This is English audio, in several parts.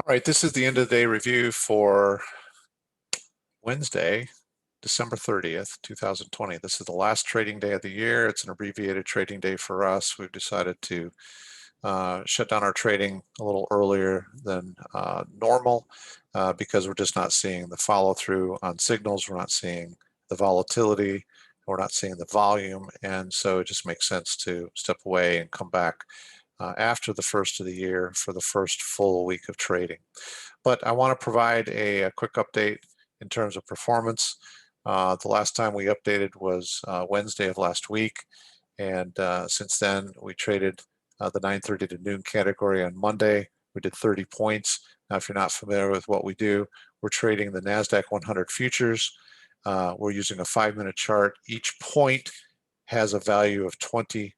All right, this is the end of the day review for Wednesday, December 30th, 2020. This is the last trading day of the year. It's an abbreviated trading day for us. We've decided to shut down our trading a little earlier than normal because we're just not seeing the follow through on signals. We're not seeing the volatility. We're not seeing the volume. And so it just makes sense to step away and come back after the first of the year for the first full week of trading. But I want to provide a quick update in terms of performance. The last time we updated was Wednesday of last week, and since then we traded the 9:30 to noon category on Monday. We did 30 points. Now, if you're not familiar with what we do, we're trading the NASDAQ 100 futures. We're using a 5-minute chart. Each point has a value of $20.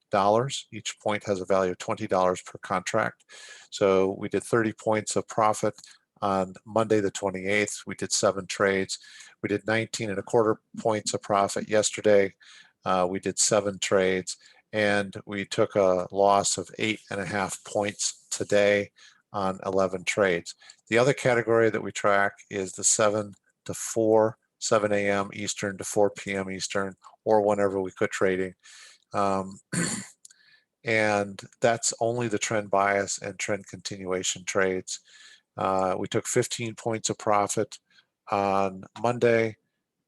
Each point has a value of $20 per contract. So we did 30 points of profit on Monday the 28th. We did 7 trades. We did 19.25 points of profit yesterday. We did 7 trades, and we took a loss of 8.5 points today on 11 trades. The other category that we track is the 7 to 4, 7 a.m. Eastern to 4 p.m. Eastern, or whenever we quit trading. And that's only the trend bias and trend continuation trades. We took 15 points of profit on Monday,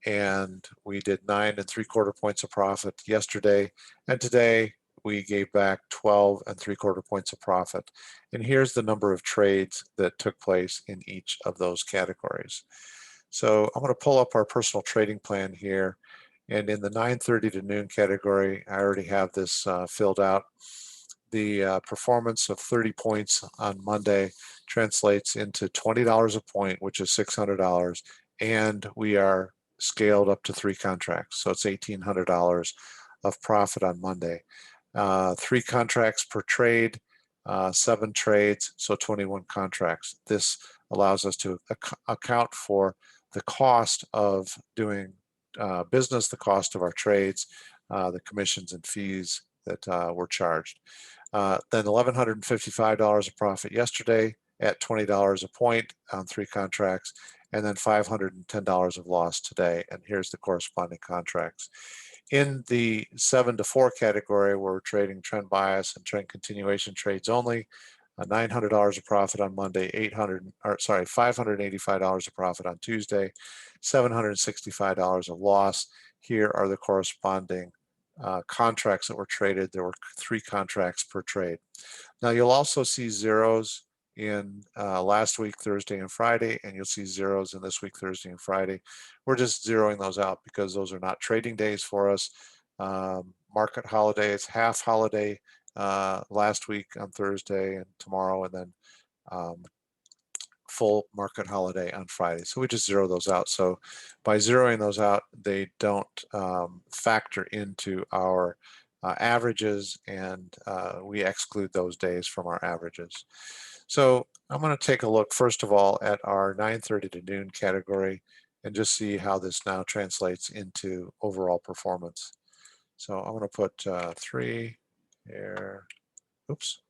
and we did 9.75 points of profit yesterday. And today we gave back 12.75 points of profit. And here's the number of trades that took place in each of those categories. So I'm going to pull up our personal trading plan here. And in the 9:30 to noon category, I already have this filled out. The performance of 30 points on Monday translates into $20 a point, which is $600, and we are scaled up to 3 contracts, so it's $1,800 of profit on Monday. 3 contracts per trade, 7 trades, so 21 contracts. This allows us to account for the cost of doing business, the cost of our trades, the commissions and fees that were charged. Then $1,155 of profit yesterday at $20 a point on 3 contracts, and then $510 of loss today. And here's the corresponding contracts. In the 7 to 4 category, where we're trading trend bias and trend continuation trades only, $900 of profit on Monday, $585 of profit on Tuesday, $765 of loss. Here are the corresponding contracts that were traded. There were 3 contracts per trade. Now you'll also see zeros in last week, Thursday and Friday, and you'll see zeros in this week, Thursday and Friday. We're just zeroing those out because those are not trading days for us. Market holidays, half holiday last week on Thursday and tomorrow, and then full market holiday on Friday. So we just zero those out. So by zeroing those out, they don't factor into our averages, and we exclude those days from our averages. So I'm going to take a look first of all at our 9:30 to noon category and just see how this now translates into overall performance. So I'm going to put 3 here. Oops,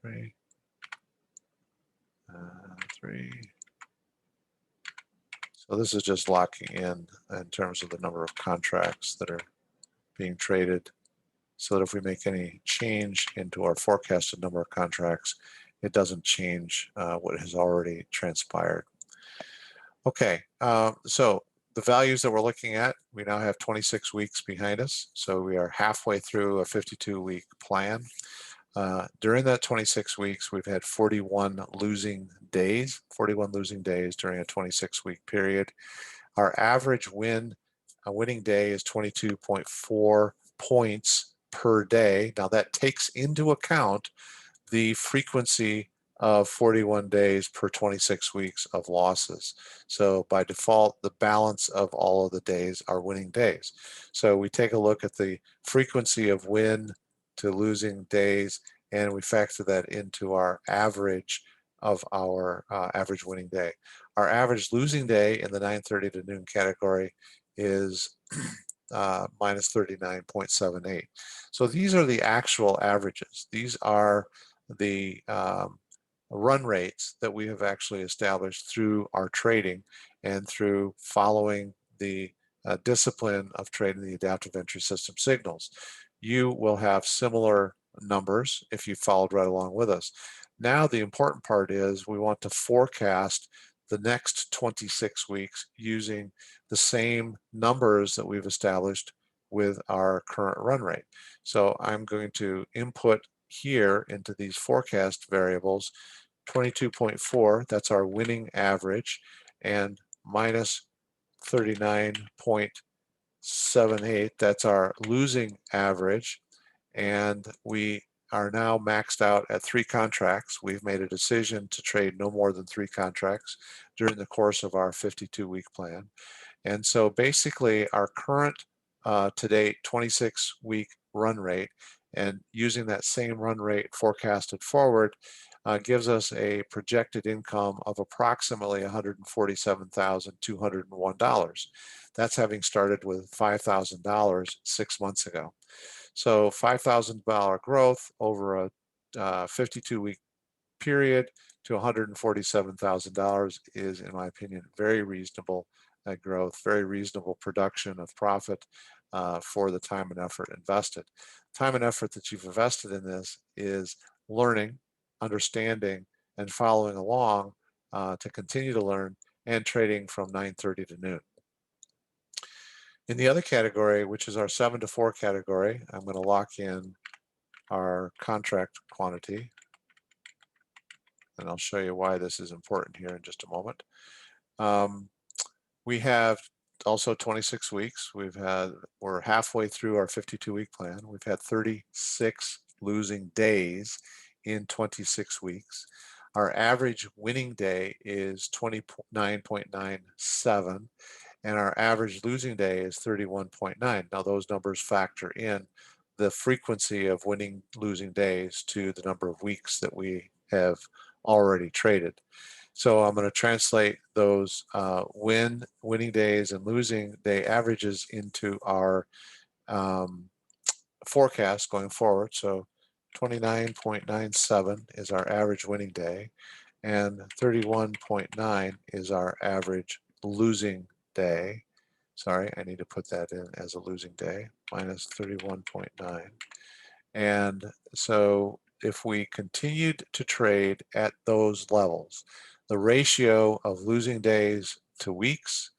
3. 3. So this is just locking in terms of the number of contracts that are being traded, so that if we make any change into our forecasted number of contracts, it doesn't change what has already transpired. Okay, so the values that we're looking at, we now have 26 weeks behind us, so we are halfway through a 52-week plan. During that 26 weeks, we've had 41 losing days during a 26-week period. Our average winning day is 22.4 points per day. Now that takes into account the frequency of 41 days per 26 weeks of losses. So by default, the balance of all of the days are winning days. So we take a look at the frequency of win to losing days, and we factor that into our average of our average winning day. Our average losing day in the 9:30 to noon category is minus 39.78. So these are the actual averages. These are the run rates that we have actually established through our trading and through following the discipline of trading the adaptive entry system signals. You will have similar numbers if you followed right along with us. Now the important part is we want to forecast the next 26 weeks using the same numbers that we've established with our current run rate. So I'm going to input here into these forecast variables 22.4, that's our winning average, and minus 39.78, that's our losing average. And we are now maxed out at 3 contracts. We've made a decision to trade no more than 3 contracts during the course of our 52-week plan. And so basically our current to date 26-week run rate, and using that same run rate forecasted forward, gives us a projected income of approximately $147,201. That's having started with $5,000 6 months ago. So $5,000 growth over a 52-week period to $147,000 is, in my opinion, very reasonable growth, very reasonable production of profit for the time and effort invested. Time and effort that you've invested in this is learning, understanding, and following along to continue to learn, and trading from 9:30 to noon. In the other category, which is our 7 to 4 category, I'm going to lock in our contract quantity, and I'll show you why this is important here in just a moment. We have also 26 weeks. We're halfway through our 52-week plan. We've had 36 losing days in 26 weeks. Our average winning day is 29.97, and our average losing day is 31.9. Now those numbers factor in the frequency of winning losing days to the number of weeks that we have already traded. So I'm going to translate those winning days and losing day averages into our forecast going forward. So 29.97 is our average winning day, and 31.9 is our average losing day. Sorry, I need to put that in as a losing day, minus 31.9. And so if we continued to trade at those levels, the ratio of losing days to weeks,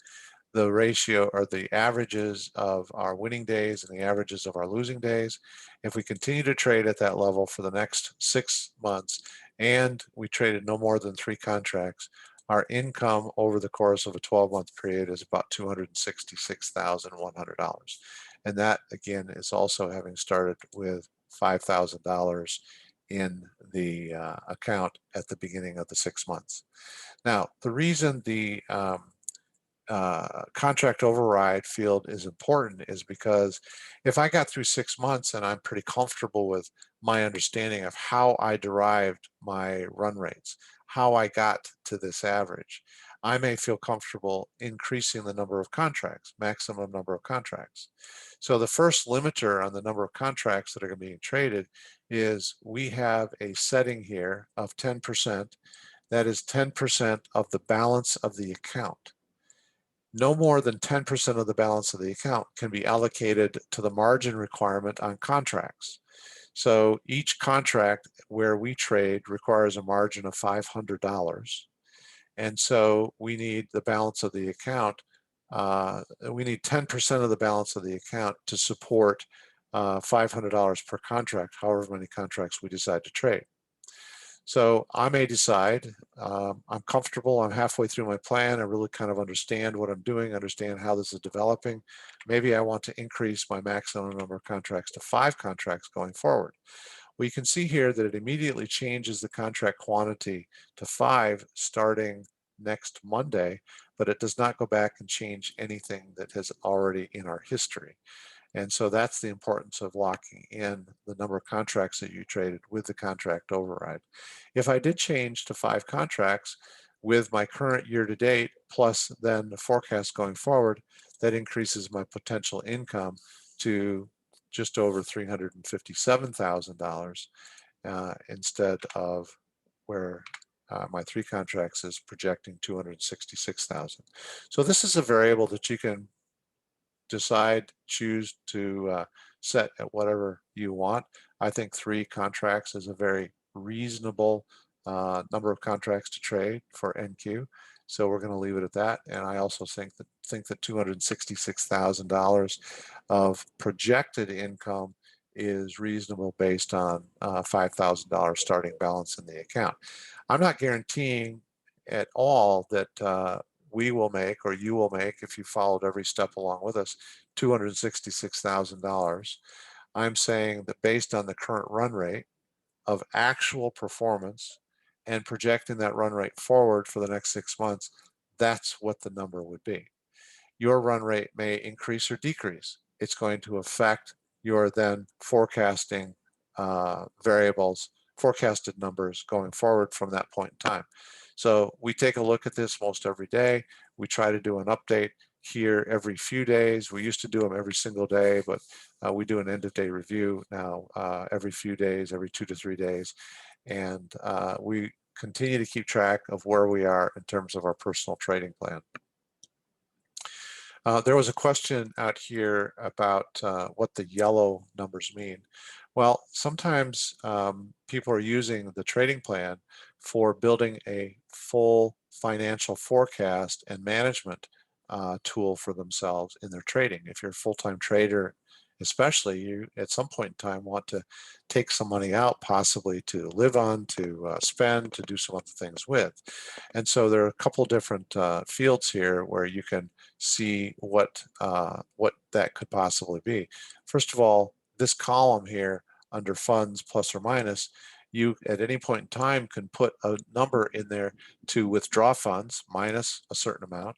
the ratio or the averages of our winning days and the averages of our losing days, if we continue to trade at that level for the next 6 months and we traded no more than 3 contracts, our income over the course of a 12-month period is about $266,100. And that, again, is also having started with $5,000 in the account at the beginning of the 6 months. Now, the reason the contract override field is important is because if I got through 6 months and I'm pretty comfortable with my understanding of how I derived my run rates, how I got to this average, I may feel comfortable increasing the number of contracts, maximum number of contracts. So the first limiter on the number of contracts that are being traded is we have a setting here of 10%. That is 10% of the balance of the account. No more than 10% of the balance of the account can be allocated to the margin requirement on contracts. So each contract where we trade requires a margin of $500. And so we need the balance of the account. We need 10% of the balance of the account to support $500 per contract, however many contracts we decide to trade. So I may decide I'm comfortable, I'm halfway through my plan, I really kind of understand what I'm doing, understand how this is developing. Maybe I want to increase my maximum number of contracts to 5 contracts going forward. Well, you can see here that it immediately changes the contract quantity to 5 starting next Monday, but it does not go back and change anything that has already in our history. And so that's the importance of locking in the number of contracts that you traded with the contract override. If I did change to 5 contracts with my current year to date, plus then the forecast going forward, that increases my potential income to just over $357,000 instead of where my 3 contracts is projecting 266,000. So this is a variable that you can choose to set at whatever you want. I think 3 contracts is a very reasonable number of contracts to trade for NQ. So we're going to leave it at that. And I also think that $266,000 of projected income is reasonable based on $5,000 starting balance in the account. I'm not guaranteeing at all that we will make, or you will make, if you followed every step along with us, $266,000. I'm saying that based on the current run rate of actual performance and projecting that run rate forward for the next 6 months, that's what the number would be. Your run rate may increase or decrease. It's going to affect your then forecasting variables, forecasted numbers going forward from that point in time. So we take a look at this most every day. We try to do an update here every few days. We used to do them every single day, but we do an end of day review now every few days, every 2 to 3 days. And we continue to keep track of where we are in terms of our personal trading plan. There was a question out here about what the yellow numbers mean. Well, sometimes people are using the trading plan for building a full financial forecast and management tool for themselves in their trading. If you're a full-time trader, especially, you at some point in time want to take some money out, possibly to live on, to spend, to do some other things with. And so there are a couple different fields here where you can see what that could possibly be. First of all, this column here under funds plus or minus, you at any point in time can put a number in there to withdraw funds minus a certain amount,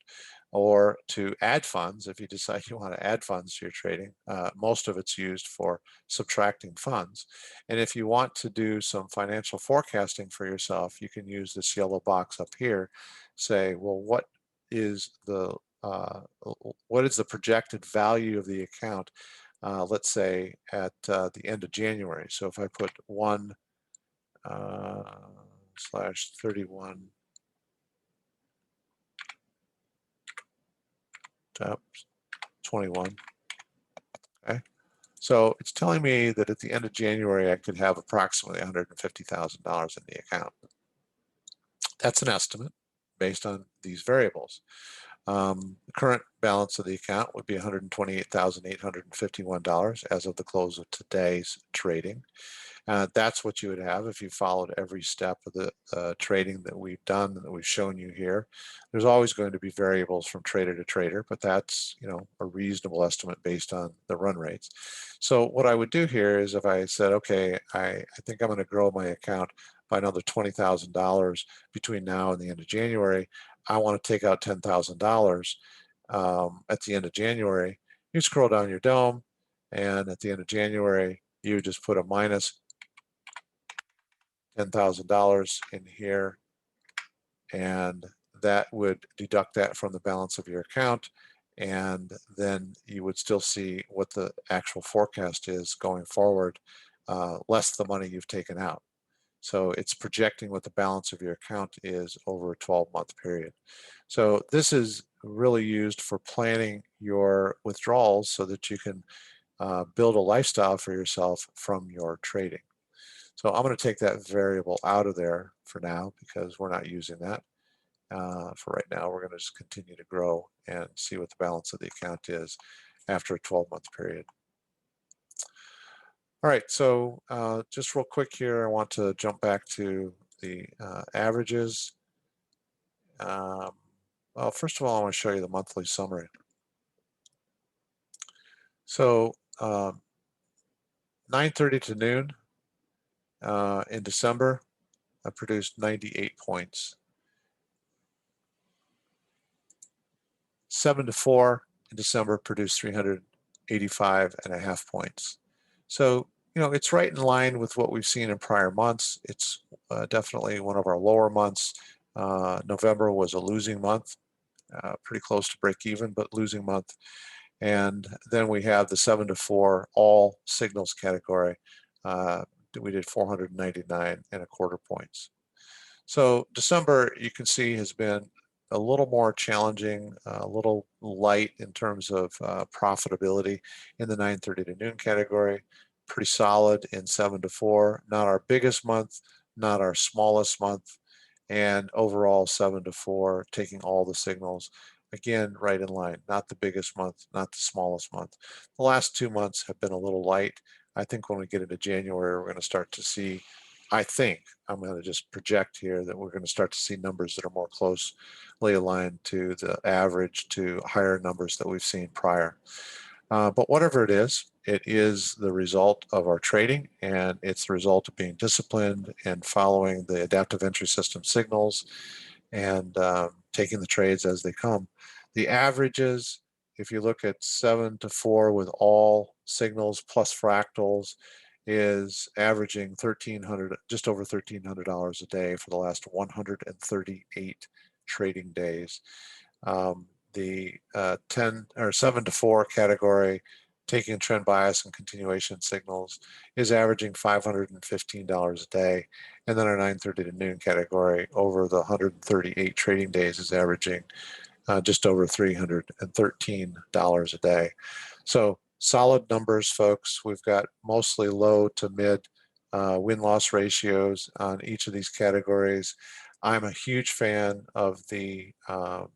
or to add funds if you decide you want to add funds to your trading. Most of it's used for subtracting funds. And if you want to do some financial forecasting for yourself, you can use this yellow box up here. Say, well, what is the projected value of the account, let's say at the end of January. So if I put 1/31 21. Okay, so it's telling me that at the end of January I could have approximately $150,000 in the account. That's an estimate based on these variables. The current balance of the account would be $128,851 as of the close of today's trading. That's what you would have if you followed every step of the trading that we've done and that we've shown you here. There's always going to be variables from trader to trader, but that's, you know, a reasonable estimate based on the run rates. So what I would do here is if I said, okay, I think I'm going to grow my account by another $20,000 between now and the end of January. I want to take out $10,000 at the end of January. You scroll down your DOM, and at the end of January, you just put a minus $10,000 in here, and that would deduct that from the balance of your account, and then you would still see what the actual forecast is going forward, less the money you've taken out. So it's projecting what the balance of your account is over a 12-month period. So this is really used for planning your withdrawals so that you can build a lifestyle for yourself from your trading. So I'm going to take that variable out of there for now because we're not using that. For right now, we're going to just continue to grow and see what the balance of the account is after a 12-month period. All right, so just real quick here, I want to jump back to the averages. Well, first of all, I want to show you the monthly summary. So 9:30 to noon in December, I produced 98 points. 7 to 4 in December produced 385.5 points. So, you know, it's right in line with what we've seen in prior months. It's definitely one of our lower months. November was a losing month, pretty close to break even, but losing month. And then we have the 7 to 4 all signals category. We did 499.25 points. So December, you can see, has been a little more challenging, a little light in terms of profitability in the 9:30 to noon category. Pretty solid in 7 to 4. Not our biggest month, not our smallest month, and overall 7 to 4, taking all the signals. Again, right in line. Not the biggest month, not the smallest month. The last 2 months have been a little light. I think when we get into January, we're going to start to see, I think, I'm going to just project here that we're going to start to see numbers that are more closely aligned to the average, to higher numbers that we've seen prior. But whatever it is the result of our trading, and it's the result of being disciplined and following the adaptive entry system signals and taking the trades as they come. The averages, if you look at 7 to 4 with all signals plus fractals, is averaging 1,300, just over $1,300 a day for the last 138 trading days. The 10 or 7 to 4 category, taking trend bias and continuation signals, is averaging $515 a day. And then our 9:30 to noon category, over the 138 trading days, is averaging just over $313 a day. So solid numbers, folks. We've got mostly low to mid win-loss ratios on each of these categories. I'm a huge fan of the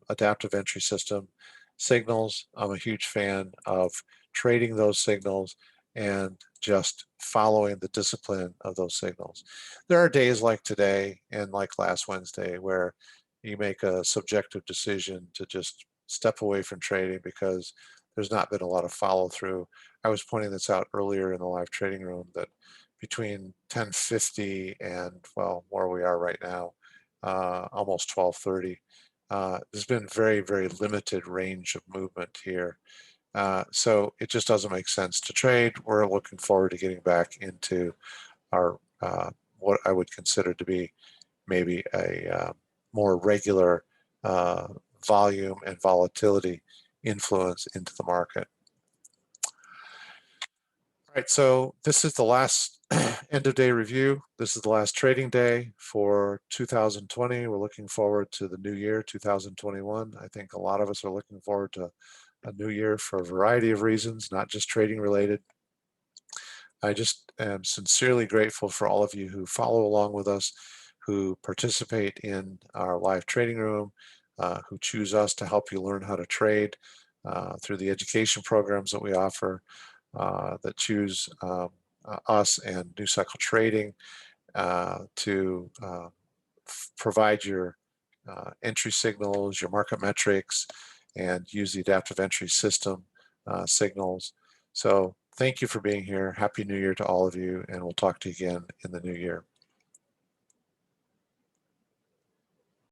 adaptive entry system signals. I'm a huge fan of trading those signals and just following the discipline of those signals. There are days like today and like last Wednesday where you make a subjective decision to just step away from trading because there's not been a lot of follow through. I was pointing this out earlier in the live trading room that between 10:50 and, well, where we are right now, almost 12:30, there's been very, very limited range of movement here. So it just doesn't make sense to trade. We're looking forward to getting back into our what I would consider to be maybe a more regular volume and volatility influence into the market. All right, so this is the last end of day review. This is the last trading day for 2020. We're looking forward to the new year, 2021. I think a lot of us are looking forward to a new year for a variety of reasons, not just trading related. I just am sincerely grateful for all of you who follow along with us, who participate in our live trading room, who choose us to help you learn how to trade through the education programs that we offer, that choose us and New Cycle Trading to provide your entry signals, your market metrics, and use the adaptive entry system signals. So thank you for being here. Happy New Year to all of you, and we'll talk to you again in the new year.